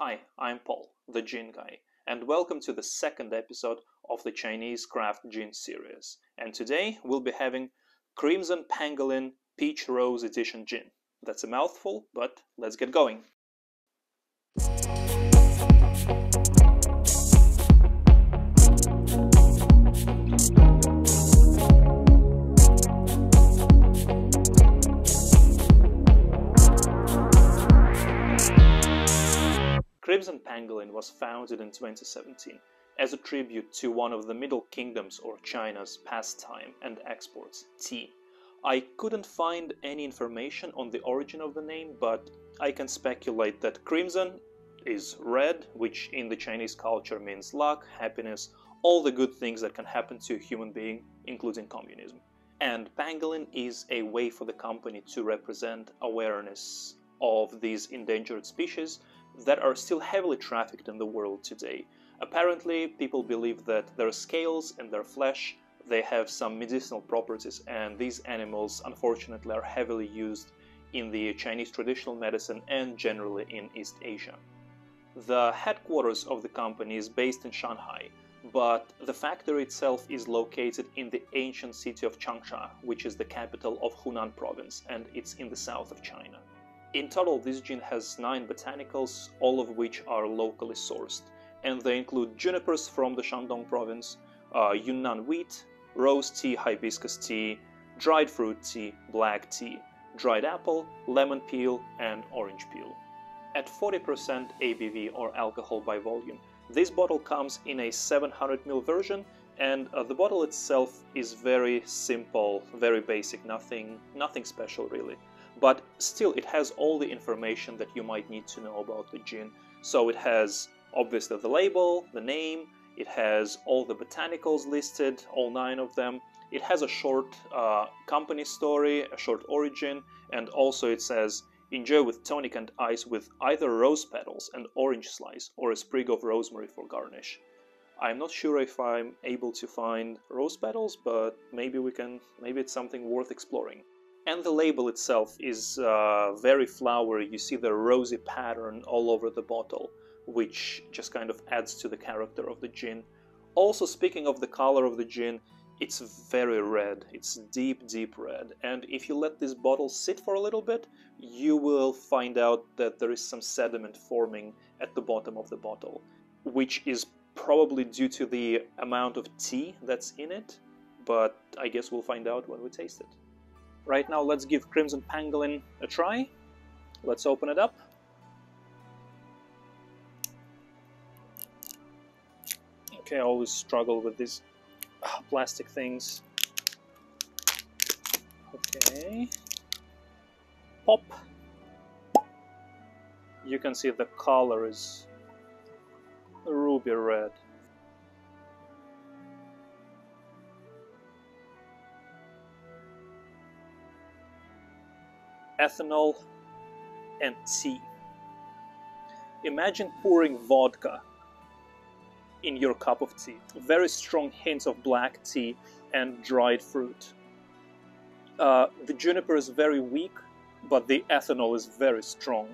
Hi, I'm Paul, the Gin Guy, and welcome to the second episode of the Chinese Craft Gin series. And today we'll be having Crimson Pangolin Peach Rose Edition Gin. That's a mouthful, but let's get going. Crimson Pangolin was founded in 2017 as a tribute to one of the Middle Kingdoms or China's pastime and exports, tea. I couldn't find any information on the origin of the name, but I can speculate that crimson is red, which in the Chinese culture means luck, happiness, all the good things that can happen to a human being, including communism. And pangolin is a way for the company to represent awareness of these endangered species that are still heavily trafficked in the world today. Apparently, people believe that their scales and their flesh, they have some medicinal properties, and these animals unfortunately are heavily used in the Chinese traditional medicine and generally in East Asia. The headquarters of the company is based in Shanghai, but the factory itself is located in the ancient city of Changsha, which is the capital of Hunan province, and it's in the south of China. In total, this gin has 9 botanicals, all of which are locally sourced, and they include junipers from the Shandong province, Yunnan wheat, rose tea, hibiscus tea, dried fruit tea, black tea, dried apple, lemon peel, and orange peel. At 40% ABV or alcohol by volume, this bottle comes in a 700 ml version, and the bottle itself is very simple, very basic, nothing special really. But still, it has all the information that you might need to know about the gin. So it has obviously the label, the name, it has all the botanicals listed, all 9 of them. It has a short company story, a short origin, and also it says, enjoy with tonic and ice with either rose petals and orange slice or a sprig of rosemary for garnish. I'm not sure if I'm able to find rose petals, but maybe it's something worth exploring. And the label itself is very flowery. You see the rosy pattern all over the bottle, which just kind of adds to the character of the gin. Also, speaking of the color of the gin, it's very red. It's deep, deep red. And if you let this bottle sit for a little bit, you will find out that there is some sediment forming at the bottom of the bottle, which is probably due to the amount of tea that's in it, but I guess we'll find out when we taste it. Right now, let's give Crimson Pangolin a try. Let's open it up. Okay, I always struggle with these plastic things. Okay. Pop. You can see the color is ruby red. Ethanol and tea. Imagine pouring vodka in your cup of tea. Very strong hints of black tea and dried fruit. The juniper is very weak, but the ethanol is very strong.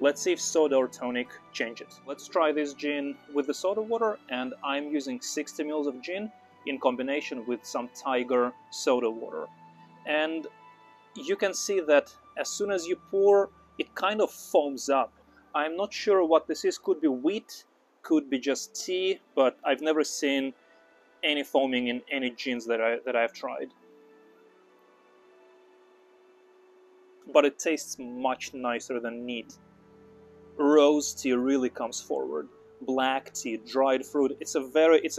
Let's see if soda or tonic change it. Let's try this gin with the soda water, and I'm using 60 ml of gin in combination with some Tiger soda water. And you can see that as soon as you pour, it kind of foams up. I'm not sure what this is. Could be wheat, could be just tea, but I've never seen any foaming in any gins that I've tried. But it tastes much nicer than neat. Rose tea really comes forward. Black tea, dried fruit. It's a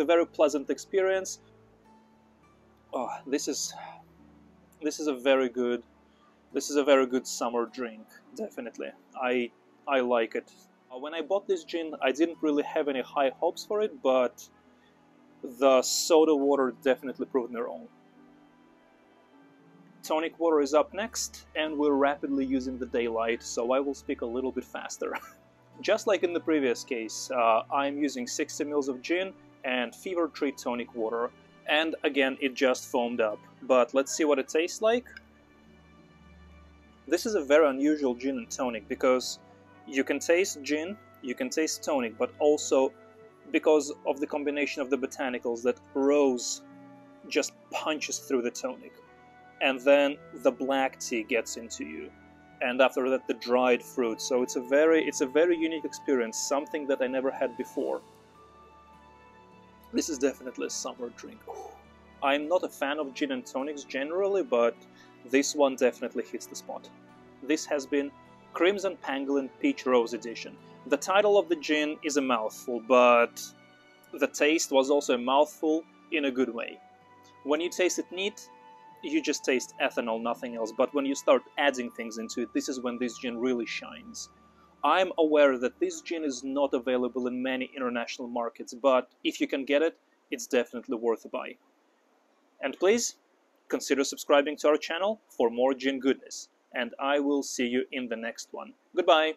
very pleasant experience. Oh, this is a very good summer drink, definitely. I like it. When I bought this gin, I didn't really have any high hopes for it, but the soda water definitely proved me wrong. Tonic water is up next, and we're rapidly using the daylight, so I will speak a little bit faster. Just like in the previous case, I'm using 60 ml of gin and Fever Tree tonic water, and again it just foamed up. But let's see what it tastes like. This is a very unusual gin and tonic because you can taste gin, you can taste tonic, but also because of the combination of the botanicals, that rose just punches through the tonic, and then the black tea gets into you, and after that the dried fruit. So it's a very unique experience, something that I never had before. This is definitely a summer drink. I'm not a fan of gin and tonics generally, but this one definitely hits the spot. This has been Crimson Pangolin Peach Rose Edition. The title of the gin is a mouthful, but the taste was also a mouthful in a good way. When you taste it neat, you just taste ethanol, nothing else. But when you start adding things into it, this is when this gin really shines. I'm aware that this gin is not available in many international markets, but if you can get it, it's definitely worth a buy. And please, consider subscribing to our channel for more gin goodness. And I will see you in the next one. Goodbye!